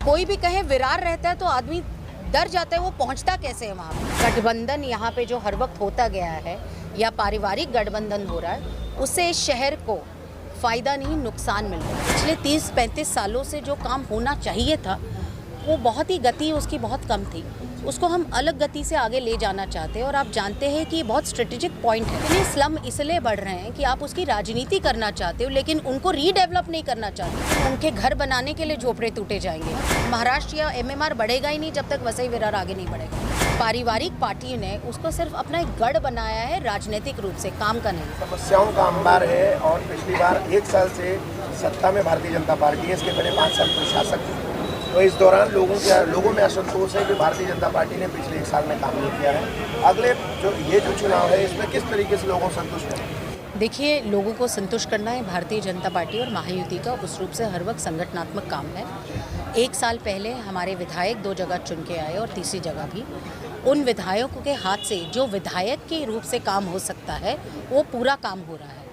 कोई भी कहे विरार रहता है तो आदमी डर जाता है, वो पहुंचता कैसे है वहाँ पर। गठबंधन यहाँ पे जो हर वक्त होता गया है या पारिवारिक गठबंधन हो रहा है, उससे इस शहर को फ़ायदा नहीं नुकसान मिल रहा है। पिछले 30-35 सालों से जो काम होना चाहिए था वो बहुत ही गति उसकी बहुत कम थी, उसको हम अलग गति से आगे ले जाना चाहते हैं। और आप जानते हैं कि ये बहुत स्ट्रेटेजिक पॉइंट है। इतने स्लम इसलिए बढ़ रहे हैं कि आप उसकी राजनीति करना चाहते हो लेकिन उनको रीडेवलप नहीं करना चाहते। उनके घर बनाने के लिए झोपड़े टूटे जाएंगे। महाराष्ट्र या MMR बढ़ेगा ही नहीं जब तक वसई विरार आगे नहीं बढ़ेगा। पारिवारिक पार्टी ने उसको सिर्फ अपना एक गढ़ बनाया है, राजनीतिक रूप से काम का नहीं। समस्याओं का अंबार है और पिछली बार 1 साल से सत्ता में भारतीय जनता पार्टी है, इसके पहले 5 साल प्रशासक थे। तो इस दौरान लोगों में असंतोष है कि भारतीय जनता पार्टी ने पिछले 1 साल में काम नहीं किया है। अगले जो चुनाव है इसमें किस तरीके से लोगों को संतुष्ट है? देखिए, लोगों को संतुष्ट करना है भारतीय जनता पार्टी और महायुति का उस रूप से हर वक्त संगठनात्मक काम है। 1 साल पहले हमारे विधायक 2 जगह चुन के आए और तीसरी जगह भी उन विधायकों के हाथ से जो विधायक के रूप से काम हो सकता है वो पूरा काम हो रहा है।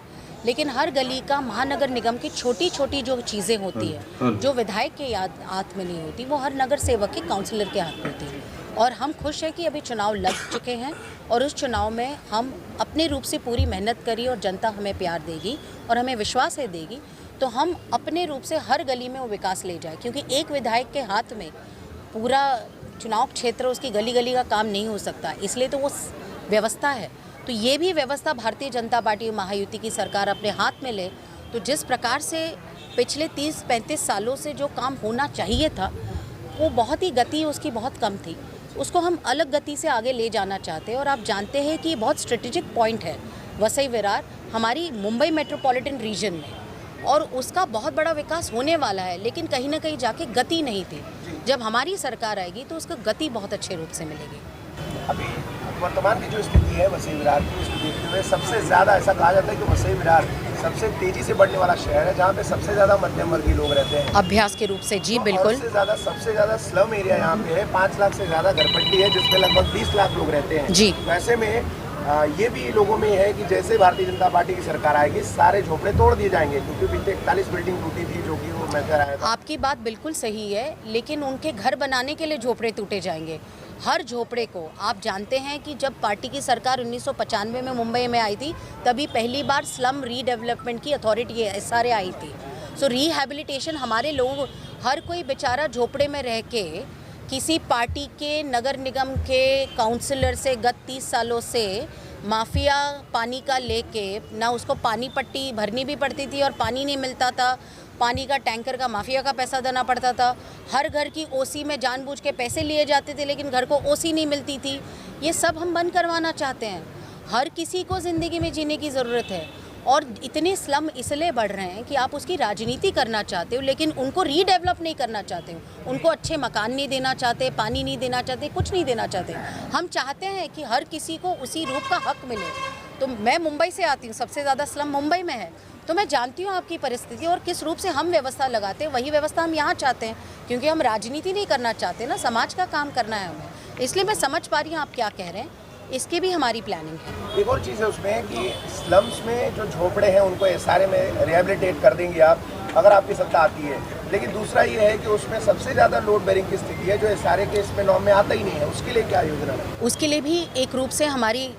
लेकिन हर गली का महानगर निगम की छोटी छोटी जो चीज़ें होती है जो विधायक के हाथ में नहीं होती, वो हर नगर सेवक के काउंसलर के हाथ में होती है। और हम खुश हैं कि अभी चुनाव लग चुके हैं और उस चुनाव में हम अपने रूप से पूरी मेहनत करी और जनता हमें प्यार देगी और हमें विश्वास है देगी, तो हम अपने रूप से हर गली में वो विकास ले जाए। क्योंकि एक विधायक के हाथ में पूरा चुनाव क्षेत्र, उसकी गली गली का काम नहीं हो सकता, इसलिए तो वो व्यवस्था है। तो ये भी व्यवस्था भारतीय जनता पार्टी महायुति की सरकार अपने हाथ में ले तो जिस प्रकार से पिछले 30-35 सालों से जो काम होना चाहिए था वो बहुत ही गति उसकी बहुत कम थी, उसको हम अलग गति से आगे ले जाना चाहते हैं। और आप जानते हैं कि बहुत स्ट्रेटेजिक पॉइंट है वसई विरार हमारी मुंबई मेट्रोपॉलिटन रीजन में, और उसका बहुत बड़ा विकास होने वाला है। लेकिन कहीं ना कहीं जाके गति नहीं थी। जब हमारी सरकार आएगी तो उसका गति बहुत अच्छे रूप से मिलेगी। अभी वर्तमान की जो स्थिति है वसई विरार की, उसको देखते हुए सबसे ज़्यादा ऐसा कहा जाता है कि वसई विरार सबसे तेजी से बढ़ने वाला शहर है, जहाँ पे सबसे ज़्यादा मध्यम वर्गीय लोग रहते हैं अभ्यास के रूप से। जी बिल्कुल। सबसे ज़्यादा स्लम एरिया यहाँ पे है। 5 लाख से ज़्यादा घरपट्टी है जिसमें लगभग 20 लाख लोग रहते हैं। जी। वैसे में ये भी लोगों में है कि जैसे भारतीय जनता पार्टी की सरकार आएगी सारे झोपड़े तोड़ दिए जाएंगे, क्योंकि बीते 41 बिल्डिंग टूटी थी जो कि वो मैटर आया था। आपकी बात बिल्कुल सही है, लेकिन उनके घर बनाने के लिए झोपड़े टूटे जाएंगे। हर झोपड़े को आप जानते हैं कि जब पार्टी की सरकार 1995 में मुंबई में आई थी तभी पहली बार स्लम रीडेवलपमेंट की अथॉरिटी SRA आई थी। सो रिहैबिलिटेशन हमारे लोग, हर कोई बेचारा झोपड़े में रह के किसी पार्टी के नगर निगम के काउंसलर से गत 30 सालों से माफिया पानी का लेके, ना उसको पानी पट्टी भरनी भी पड़ती थी और पानी नहीं मिलता था, पानी का टैंकर का माफिया का पैसा देना पड़ता था, हर घर की OC में जानबूझ के पैसे लिए जाते थे लेकिन घर को OC नहीं मिलती थी। ये सब हम बंद करवाना चाहते हैं। हर किसी को ज़िंदगी में जीने की ज़रूरत है और इतने स्लम इसलिए बढ़ रहे हैं कि आप उसकी राजनीति करना चाहते हो लेकिन उनको रीडेवलप नहीं करना चाहते हो। उनको अच्छे मकान नहीं देना चाहते, पानी नहीं देना चाहते, कुछ नहीं देना चाहते। हम चाहते हैं कि हर किसी को उसी रूप का हक मिले। तो मैं मुंबई से आती हूँ, सबसे ज़्यादा स्लम मुंबई में है, तो मैं जानती हूँ आपकी परिस्थिति और किस रूप से हम व्यवस्था लगाते हैं। वही व्यवस्था हम यहाँ चाहते हैं, क्योंकि हम राजनीति नहीं करना चाहते ना, समाज का काम करना है हमें। इसलिए मैं समझ पा रही हूँ आप क्या कह रहे हैं, इसकी भी हमारी प्लानिंग है। एक और चीज़ है उसमें कि स्लम्स में जो झोपड़े हैं उनको SRA में रिहेबिलिटेट कर देंगे आप, अगर आपकी सत्ता आती है। लेकिन दूसरा ये है कि उसमें सबसे ज़्यादा लोड बेरिंग की स्थिति है जो SRA के इसमें नॉर्म में आता ही नहीं है। उसके लिए क्या योजना है? उसके लिए भी एक रूप से हमारी,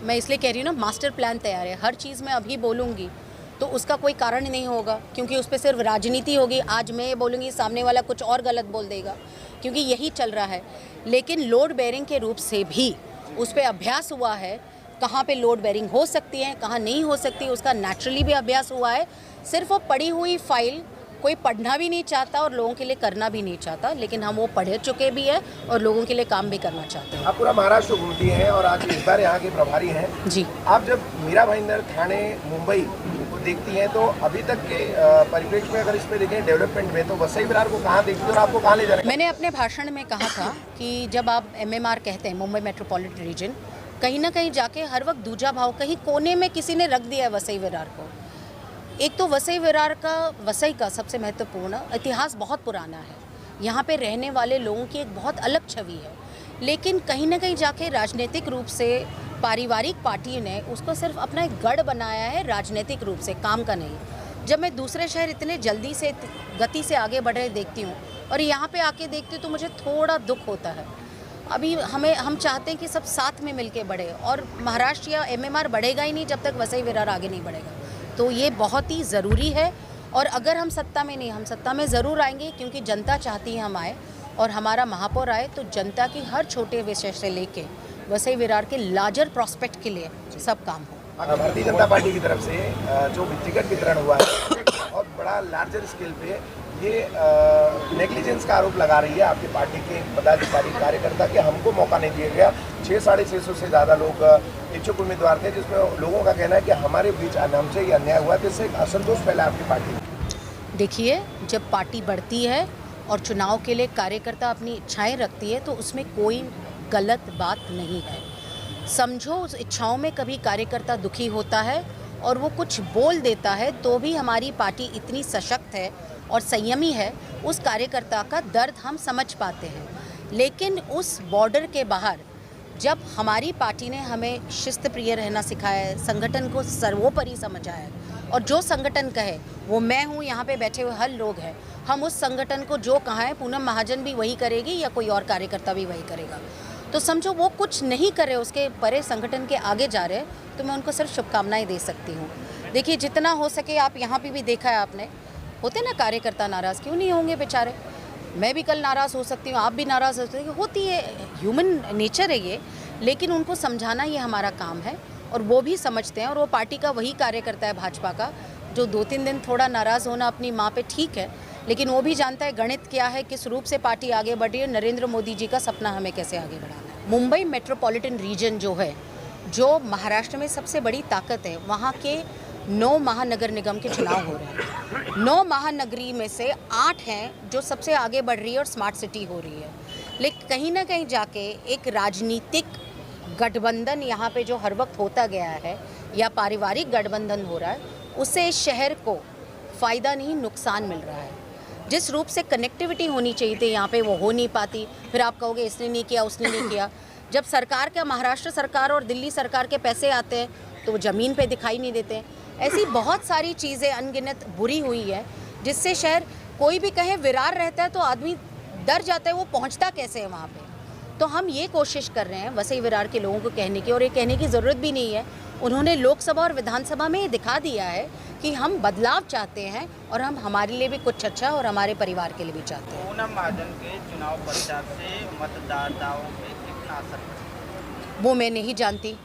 मैं इसलिए कह रही हूँ ना, मास्टर प्लान तैयार है। हर चीज़ में अभी बोलूँगी तो उसका कोई कारण नहीं होगा, क्योंकि उस पर सिर्फ राजनीति होगी। आज मैं बोलूँगी, सामने वाला कुछ और गलत बोल देगा, क्योंकि यही चल रहा है। लेकिन लोड बेरिंग के रूप से भी उस पर अभ्यास हुआ है, कहाँ पे लोड बेरिंग हो सकती है, कहाँ नहीं हो सकती, उसका नेचुरली भी अभ्यास हुआ है। सिर्फ वो पढ़ी हुई फाइल कोई पढ़ना भी नहीं चाहता और लोगों के लिए करना भी नहीं चाहता, लेकिन हम वो पढ़ चुके भी हैं और लोगों के लिए काम भी करना चाहते हैं। आप पूरा महाराष्ट्र घूमती हैं और आज इस बार यहाँ के प्रभारी हैं। जी। आप जब मीरा भाईंदर, ठाणे, मुंबई को देखती हैं तो अभी तक के परिप्रेक्ष्य में अगर इस पर देखें डेवलपमेंट में, तो वसई विरार को कहाँ देखती है और आपको कहाँ ले जाना है? मैंने अपने भाषण में कहा था कि जब आप MMR कहते हैं, मुंबई मेट्रोपॉलिटन रीजन, कहीं ना कहीं जाके हर वक्त दूजा भाव कहीं कोने में किसी ने रख दिया है वसई विरार को। एक तो वसई विरार का, वसई का सबसे महत्वपूर्ण इतिहास बहुत पुराना है। यहाँ पे रहने वाले लोगों की एक बहुत अलग छवि है, लेकिन कहीं ना कहीं जाके राजनीतिक रूप से पारिवारिक पार्टी ने उसको सिर्फ अपना एक गढ़ बनाया है, राजनीतिक रूप से, काम का नहीं। जब मैं दूसरे शहर इतने जल्दी से गति से आगे बढ़ रहे देखती हूँ और यहाँ पे आके देखते तो मुझे थोड़ा दुख होता है। अभी हम चाहते हैं कि सब साथ में मिलके बढ़े, और महाराष्ट्र या एमएमआर बढ़ेगा ही नहीं जब तक वसई विरार आगे नहीं बढ़ेगा। तो ये बहुत ही ज़रूरी है, और अगर हम सत्ता में नहीं, हम सत्ता में ज़रूर आएंगे, क्योंकि जनता चाहती है हम आए और हमारा महापौर आए, तो जनता की हर छोटे विषय से लेके वसई विरार के लार्जर प्रोस्पेक्ट के लिए सब काम हो। भारतीय जनता पार्टी की तरफ से जो टिकट वितरण हुआ है बहुत बड़ा लार्जर स्केल पे ये नेग्लिजेंस का आरोप लगा रही है आपकी पार्टी के पदाधिकारी कार्यकर्ता कि हमको मौका नहीं दिया गया। 600-650 से ज़्यादा लोग इच्छुक उम्मीदवार थे, जिसमें लोगों का कहना है कि हमारे बीच हमसे ये अन्याय हुआ, तो इससे एक असंतोष फैला आपकी पार्टी। देखिए, जब पार्टी बढ़ती है और चुनाव के लिए कार्यकर्ता अपनी इच्छाएं रखती है तो उसमें कोई गलत बात नहीं है। समझो उस इच्छाओं में कभी कार्यकर्ता दुखी होता है और वो कुछ बोल देता है, तो भी हमारी पार्टी इतनी सशक्त है और संयमी है, उस कार्यकर्ता का दर्द हम समझ पाते हैं। लेकिन उस बॉर्डर के बाहर जब हमारी पार्टी ने हमें शिस्त प्रिय रहना सिखाया है, संगठन को सर्वोपरि समझा है, और जो संगठन कहे वो मैं हूँ, यहाँ पे बैठे हुए हर लोग हैं, हम उस संगठन को जो कहा है पूनम महाजन भी वही करेगी या कोई और कार्यकर्ता भी वही करेगा। तो समझो वो कुछ नहीं कर रहे, उसके परे संगठन के आगे जा रहे हैं, तो मैं उनको सिर्फ शुभकामनाएं दे सकती हूँ। देखिए, जितना हो सके, आप यहाँ पे भी देखा है आपने, होते ना कार्यकर्ता नाराज़, क्यों नहीं होंगे बेचारे। मैं भी कल नाराज़ हो सकती हूँ, आप भी नाराज़ हो सकते हैं, होती है, ह्यूमन नेचर है ये। लेकिन उनको समझाना ये हमारा काम है, और वो भी समझते हैं, और वो पार्टी का वही कार्यकर्ता है भाजपा का, जो 2-3 दिन थोड़ा नाराज़ होना अपनी माँ पे ठीक है, लेकिन वो भी जानता है गणित क्या है, किस रूप से पार्टी आगे बढ़ रही है, नरेंद्र मोदी जी का सपना हमें कैसे आगे बढ़ाना है। मुंबई मेट्रोपॉलिटन रीजन जो है, जो महाराष्ट्र में सबसे बड़ी ताकत है, वहाँ के 9 महानगर निगम के चुनाव हो रहे हैं। 9 महानगरी में से 8 हैं जो सबसे आगे बढ़ रही है और स्मार्ट सिटी हो रही है। लेकिन कहीं ना कहीं जाके एक राजनीतिक गठबंधन यहाँ पे जो हर वक्त होता गया है, या पारिवारिक गठबंधन हो रहा है, उससे इस शहर को फ़ायदा नहीं, नुकसान मिल रहा है। जिस रूप से कनेक्टिविटी होनी चाहिए थी यहाँ पे, वो हो नहीं पाती। फिर आप कहोगे इसने नहीं किया, उसने नहीं किया। जब सरकार का, महाराष्ट्र सरकार और दिल्ली सरकार के पैसे आते हैं तो वो ज़मीन पे दिखाई नहीं देते। ऐसी बहुत सारी चीज़ें अनगिनत बुरी हुई है, जिससे शहर, कोई भी कहे विरार रहता है तो आदमी डर जाता है, वो पहुँचता कैसे है वहाँ पे। तो हम ये कोशिश कर रहे हैं वसई विरार के लोगों को कहने की, और ये कहने की ज़रूरत भी नहीं है। उन्होंने लोकसभा और विधानसभा में ये दिखा दिया है कि हम बदलाव चाहते हैं, और हम हमारे लिए भी कुछ अच्छा और हमारे परिवार के लिए भी चाहते हैं। पूनम महाजन के चुनाव प्रचार से मतदाताओं पे कितना असर पड़ा? वो मैं नहीं जानती।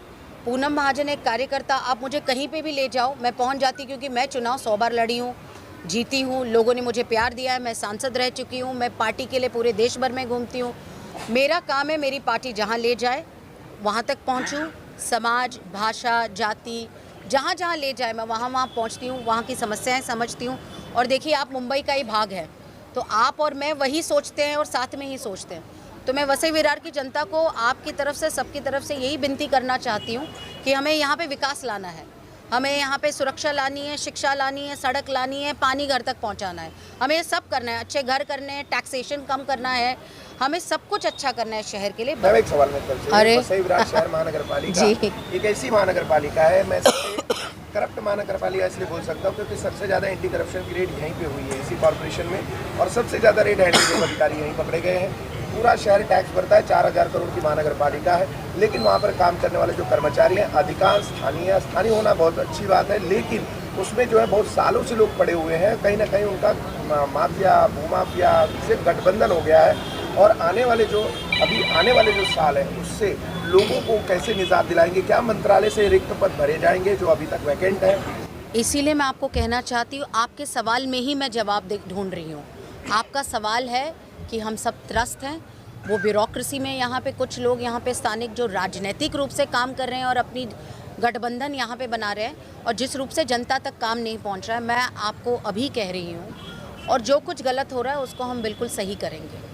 पूनम महाजन एक कार्यकर्ता, आप मुझे कहीं पे भी ले जाओ, मैं पहुंच जाती, क्योंकि मैं चुनाव 100 बार लड़ी हूँ, जीती हूँ, लोगों ने मुझे प्यार दिया है, मैं सांसद रह चुकी हूँ, मैं पार्टी के लिए पूरे देश भर में घूमती हूँ। मेरा काम है मेरी पार्टी जहाँ ले जाए वहाँ तक पहुँचूँ, समाज, भाषा, जाति, जहाँ जहाँ ले जाए मैं वहाँ वहाँ पहुँचती हूँ, वहाँ की समस्याएं समझती हूँ। और देखिए, आप मुंबई का ही भाग है, तो आप और मैं वही सोचते हैं और साथ में ही सोचते हैं। तो मैं वसई विरार की जनता को, आपकी तरफ से, सबकी तरफ से यही विनती करना चाहती हूँ कि हमें यहाँ पे विकास लाना है, हमें यहाँ पे सुरक्षा लानी है, शिक्षा लानी है, सड़क लानी है, पानी घर तक पहुँचाना है, हमें ये सब करना है, अच्छे घर करने हैं, टैक्सेशन कम करना है, हमें सब कुछ अच्छा करना है शहर के लिए। मैं एक सवाल में अरे वसई विरार शहर महानगर पालिका एक ऐसी महानगर पालिका है, मैं करप्ट महानगर पालिका इसलिए बोल सकता हूँ क्योंकि सबसे ज़्यादा एंटी करप्शन की रेट यहीं पे हुई है, इसी कॉर्पोरेशन में, और सबसे ज़्यादा रेट हैंडलिंग अधिकारी यहीं पकड़े गए हैं। पूरा शहर टैक्स भरता है, 4000 करोड़ की महानगर पालिका है, लेकिन वहाँ पर काम करने वाले जो कर्मचारी हैं अधिकांश स्थानीय होना बहुत अच्छी बात है, लेकिन उसमें जो है बहुत सालों से लोग पड़े हुए हैं। कहीं ना कहीं उनका माफिया, भूमाफिया से गठबंधन हो गया है, और आने वाले जो साल है उससे लोगों को कैसे निजात दिलाएंगे? क्या मंत्रालय से रिक्त पद भरे जाएंगे जो अभी तक वैकेंट है? इसीलिए मैं आपको कहना चाहती हूँ, आपके सवाल में ही मैं जवाब ढूंढ रही हूँ। आपका सवाल है कि हम सब त्रस्त हैं, वो ब्यूरोक्रेसी में, यहाँ पे कुछ लोग यहाँ पे स्थानिक जो राजनीतिक रूप से काम कर रहे हैं और अपनी गठबंधन यहाँ पे बना रहे हैं, और जिस रूप से जनता तक काम नहीं पहुँच रहा है। मैं आपको अभी कह रही हूँ, और जो कुछ गलत हो रहा है उसको हम बिल्कुल सही करेंगे।